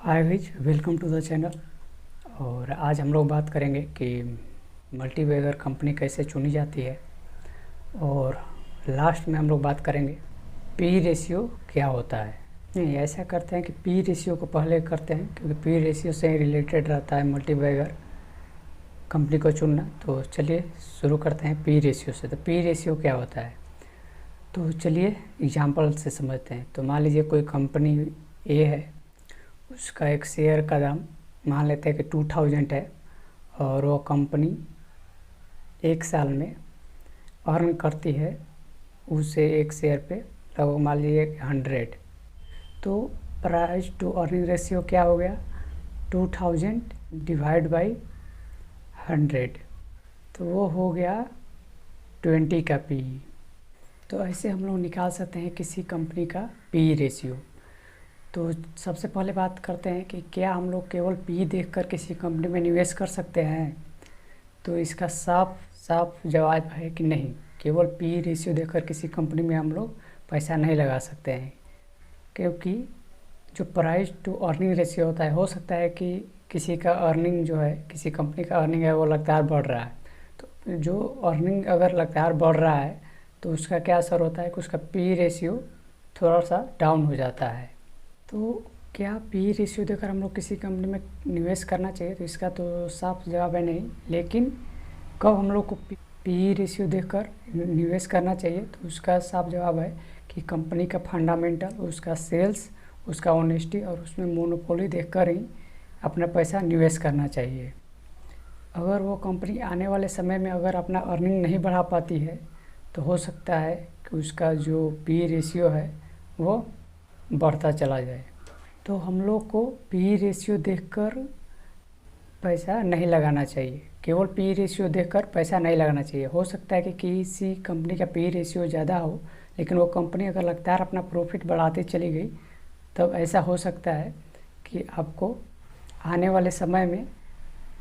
Hi guys, welcome to the channel. और आज हम लोग बात करेंगे कि मल्टीबैगर कंपनी कैसे चुनी जाती है। और लास्ट में हम लोग बात करेंगे पी रेशियो क्या होता है। नहीं, ऐसा करते हैं कि पी रेशियो को पहले करते हैं, क्योंकि पी रेशियो से रिलेटेड रहता है मल्टीबैगर कंपनी को चुनना। तो चलिए शुरू करते हैं पी रेशियो से। तो पी रेशियो क्या होता है, तो चलिए एग्जाम्पल से समझते हैं। तो मान लीजिए कोई कंपनी ए है, उसका एक शेयर का दाम मान लेते हैं कि 2000 है, और वो कंपनी एक साल में अर्न करती है उसे एक शेयर पे लगभग मान लीजिए 100। तो प्राइस टू अर्निंग रेशियो क्या हो गया, 2000 डिवाइड बाई 100, तो वो हो गया 20 का पी। तो ऐसे हम लोग निकाल सकते हैं किसी कंपनी का पी रेशियो। तो सबसे पहले बात करते हैं कि क्या हम लोग केवल पी देखकर किसी कंपनी में निवेश कर सकते हैं। तो इसका साफ साफ जवाब है कि नहीं, केवल पी रेशियो देखकर किसी कंपनी में हम लोग पैसा नहीं लगा सकते हैं। क्योंकि जो प्राइस टू अर्निंग रेशियो होता है, हो सकता है कि किसी का अर्निंग जो है, किसी कंपनी का अर्निंग है वो लगातार बढ़ रहा है। तो जो अर्निंग अगर लगातार बढ़ रहा है तो उसका क्या असर होता है कि उसका पी रेशियो थोड़ा सा डाउन हो जाता है। तो क्या पी रेशियो देकर हम लोग किसी कंपनी में निवेश करना चाहिए, तो इसका तो साफ जवाब है नहीं। लेकिन कब हम लोग को पी रेशियो देखकर निवेश करना चाहिए, तो उसका साफ जवाब है कि कंपनी का फंडामेंटल, उसका सेल्स, उसका ऑनेस्टी और उसमें मोनोपोली देखकर ही अपना पैसा निवेश करना चाहिए। अगर वो कंपनी आने वाले समय में अगर अपना अर्निंग नहीं बढ़ा पाती है, तो हो सकता है कि उसका जो पी रेशियो है वो बढ़ता चला जाए। तो हम लोग को पी रेशियो देखकर पैसा नहीं लगाना चाहिए, केवल पी रेशियो देखकर पैसा नहीं लगाना चाहिए। हो सकता है कि किसी कंपनी का पी रेशियो ज़्यादा हो, लेकिन वो कंपनी अगर लगातार अपना प्रॉफिट बढ़ाती चली गई, तब ऐसा हो सकता है कि आपको आने वाले समय में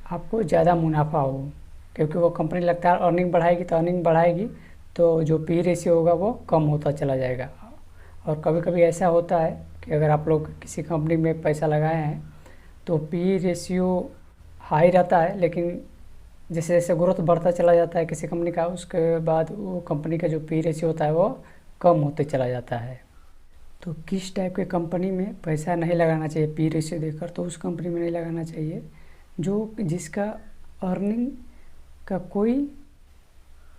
आपको ज़्यादा मुनाफा हो। क्योंकि वो कंपनी लगातार अर्निंग बढ़ाएगी तो जो पी रेशियो होगा वो कम होता चला जाएगा। और कभी कभी ऐसा होता है कि अगर आप लोग किसी कंपनी में पैसा लगाए हैं तो पी रेशियो हाई रहता है, लेकिन जैसे जैसे ग्रोथ बढ़ता चला जाता है किसी कंपनी का, उसके बाद वो कंपनी का जो पी रेशियो होता है वो कम होते चला जाता है। तो किस टाइप के कंपनी में पैसा नहीं लगाना चाहिए पी रेशियो देखकर, तो उस कंपनी में नहीं लगाना चाहिए जिसका अर्निंग का कोई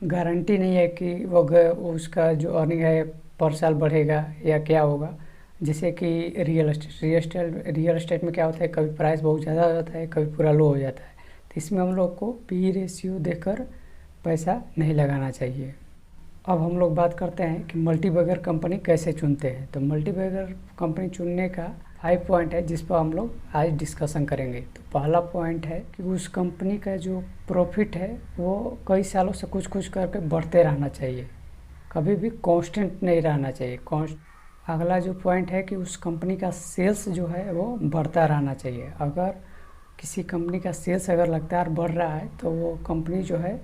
गारंटी नहीं है कि वो उसका जो अर्निंग है पर साल बढ़ेगा या क्या होगा। जैसे कि रियल एस्टेट में क्या होता है, कभी प्राइस बहुत ज़्यादा हो जाता है, कभी पूरा लो हो जाता है। तो इसमें हम लोग को पी रेशियो देखकर पैसा नहीं लगाना चाहिए। अब हम लोग बात करते हैं कि मल्टीबैगर कंपनी कैसे चुनते हैं। तो मल्टीबैगर कंपनी चुनने का 5 पॉइंट है जिस पर हम लोग आज डिस्कशन करेंगे। तो पहला पॉइंट है कि उस कंपनी का जो प्रॉफिट है वो कई सालों से कुछ करके बढ़ते रहना चाहिए, कभी भी कांस्टेंट नहीं रहना चाहिए। अगला जो पॉइंट है कि उस कंपनी का सेल्स जो है वो बढ़ता रहना चाहिए। अगर किसी कंपनी का सेल्स अगर लगातार बढ़ रहा है तो वो कंपनी जो है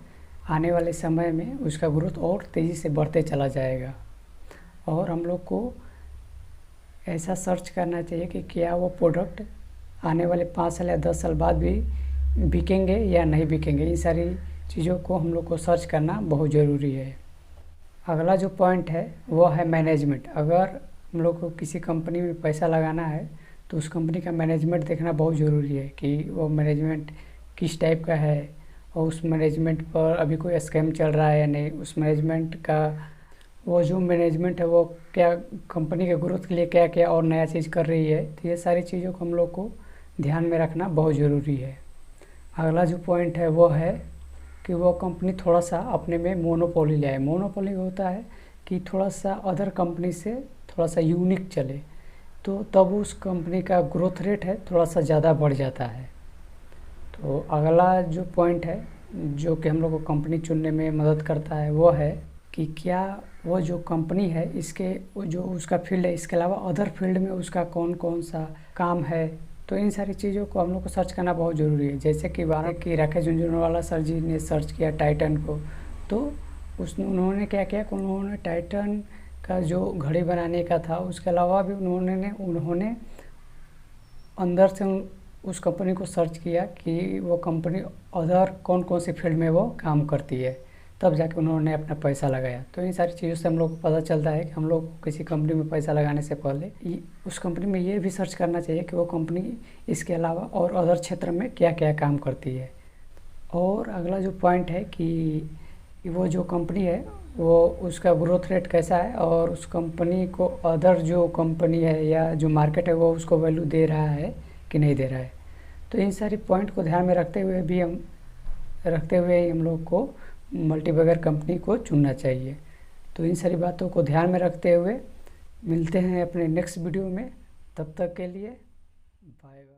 आने वाले समय में उसका ग्रोथ और तेज़ी से बढ़ते चला जाएगा। और हम लोग को ऐसा सर्च करना चाहिए कि क्या वो प्रोडक्ट आने वाले 5 साल या 10 साल बाद भी बिकेंगे या नहीं बिकेंगे। इन सारी चीज़ों को हम लोग को सर्च करना बहुत ज़रूरी है। अगला जो पॉइंट है वो है मैनेजमेंट। अगर हम लोग को किसी कंपनी में पैसा लगाना है तो उस कंपनी का मैनेजमेंट देखना बहुत ज़रूरी है कि वो मैनेजमेंट किस टाइप का है, और उस मैनेजमेंट पर अभी कोई स्कैम चल रहा है या नहीं। उस मैनेजमेंट का वो जो मैनेजमेंट है वो क्या कंपनी के ग्रोथ के लिए क्या क्या और नया चीज़ कर रही है। तो ये सारी चीज़ों को हम लोग को ध्यान में रखना बहुत ज़रूरी है। अगला जो पॉइंट है वो है कि वो कंपनी थोड़ा सा अपने में मोनोपोली ले आए। मोनोपोली होता है कि थोड़ा सा अदर कंपनी से थोड़ा सा यूनिक चले, तो तब उस कंपनी का ग्रोथ रेट है थोड़ा सा ज़्यादा बढ़ जाता है। तो अगला जो पॉइंट है जो कि हम लोग को कंपनी चुनने में मदद करता है वो है कि क्या वो जो कंपनी है इसके वो जो उसका फील्ड है, इसके अलावा अदर फील्ड में उसका कौन कौन सा काम है। तो इन सारी चीज़ों को हम लोग को सर्च करना बहुत ज़रूरी है। जैसे कि राकेश झुनझुनवाला सर जी ने सर्च किया टाइटन को, तो उन्होंने क्या किया कि उन्होंने टाइटन का जो घड़ी बनाने का था उसके अलावा भी उन्होंने अंदर से उस कंपनी को सर्च किया कि वो कंपनी अदर कौन कौन सी फील्ड में वो काम करती है, तब जाके उन्होंने अपना पैसा लगाया। तो इन सारी चीज़ों से हम लोग को पता चलता है कि हम लोग किसी कंपनी में पैसा लगाने से पहले उस कंपनी में ये भी सर्च करना चाहिए कि वो कंपनी इसके अलावा और अदर क्षेत्र में क्या क्या काम करती है। और अगला जो पॉइंट है कि वो जो कंपनी है वो उसका ग्रोथ रेट कैसा है और उस कंपनी को अदर जो कंपनी है या जो मार्केट है वो उसको वैल्यू दे रहा है कि नहीं दे रहा है। तो इन सारी पॉइंट को ध्यान में रखते हुए हम लोग को मल्टीबैगर कंपनी को चुनना चाहिए। तो इन सारी बातों को ध्यान में रखते हुए मिलते हैं अपने नेक्स्ट वीडियो में। तब तक के लिए बाय बाय।